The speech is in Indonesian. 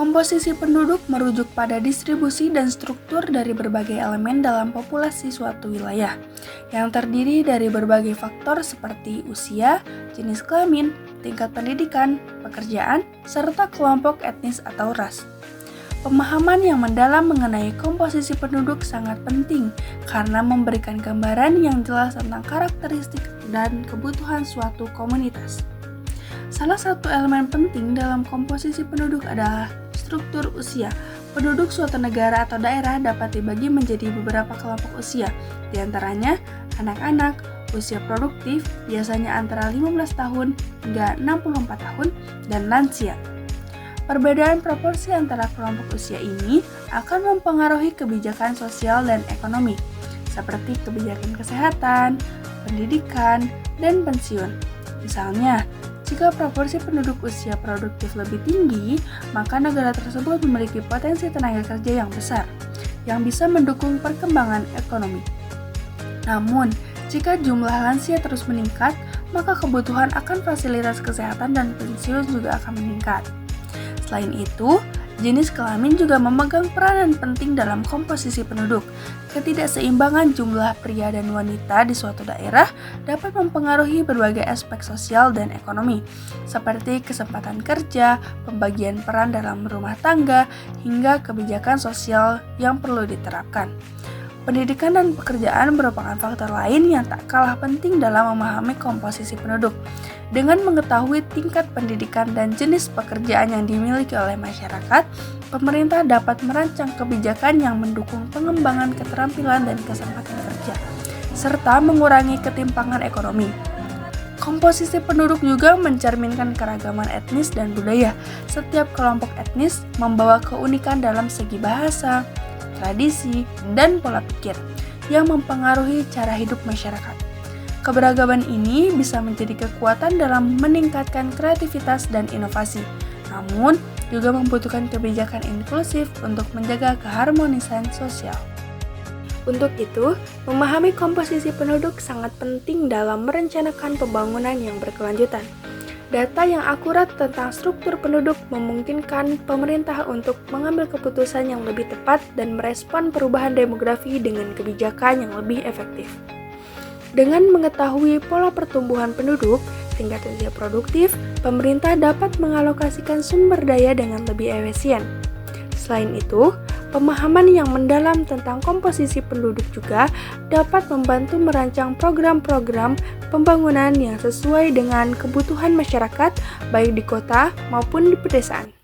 Komposisi penduduk merujuk pada distribusi dan struktur dari berbagai elemen dalam populasi suatu wilayah, yang terdiri dari berbagai faktor seperti usia, jenis kelamin, tingkat pendidikan, pekerjaan, serta kelompok etnis atau ras. Pemahaman yang mendalam mengenai komposisi penduduk sangat penting karena memberikan gambaran yang jelas tentang karakteristik dan kebutuhan suatu komunitas. Salah satu elemen penting dalam komposisi penduduk adalah struktur usia. Penduduk suatu negara atau daerah dapat dibagi menjadi beberapa kelompok usia, di antaranya anak-anak, usia produktif, biasanya antara 15 tahun hingga 64 tahun, dan lansia. Perbedaan proporsi antara kelompok usia ini akan mempengaruhi kebijakan sosial dan ekonomi, seperti kebijakan kesehatan, pendidikan, dan pensiun. Misalnya, jika proporsi penduduk usia produktif lebih tinggi, maka negara tersebut memiliki potensi tenaga kerja yang besar, yang bisa mendukung perkembangan ekonomi. Namun, jika jumlah lansia terus meningkat, maka kebutuhan akan fasilitas kesehatan dan pensiun juga akan meningkat. Selain itu, jenis kelamin juga memegang peranan penting dalam komposisi penduduk. Ketidakseimbangan jumlah pria dan wanita di suatu daerah dapat mempengaruhi berbagai aspek sosial dan ekonomi, seperti kesempatan kerja, pembagian peran dalam rumah tangga, hingga kebijakan sosial yang perlu diterapkan. Pendidikan dan pekerjaan merupakan faktor lain yang tak kalah penting dalam memahami komposisi penduduk. Dengan mengetahui tingkat pendidikan dan jenis pekerjaan yang dimiliki oleh masyarakat, pemerintah dapat merancang kebijakan yang mendukung pengembangan keterampilan dan kesempatan kerja, serta mengurangi ketimpangan ekonomi. Komposisi penduduk juga mencerminkan keragaman etnis dan budaya. Setiap kelompok etnis membawa keunikan dalam segi bahasa, tradisi, dan pola pikir yang mempengaruhi cara hidup masyarakat. Keberagaman ini bisa menjadi kekuatan dalam meningkatkan kreativitas dan inovasi, namun juga membutuhkan kebijakan inklusif untuk menjaga keharmonisan sosial. Untuk itu, memahami komposisi penduduk sangat penting dalam merencanakan pembangunan yang berkelanjutan. Data yang akurat tentang struktur penduduk memungkinkan pemerintah untuk mengambil keputusan yang lebih tepat dan merespon perubahan demografi dengan kebijakan yang lebih efektif. Dengan mengetahui pola pertumbuhan penduduk, tingkat usia produktif, pemerintah dapat mengalokasikan sumber daya dengan lebih efisien. Selain itu, pemahaman yang mendalam tentang komposisi penduduk juga dapat membantu merancang program-program pembangunan yang sesuai dengan kebutuhan masyarakat, baik di kota maupun di pedesaan.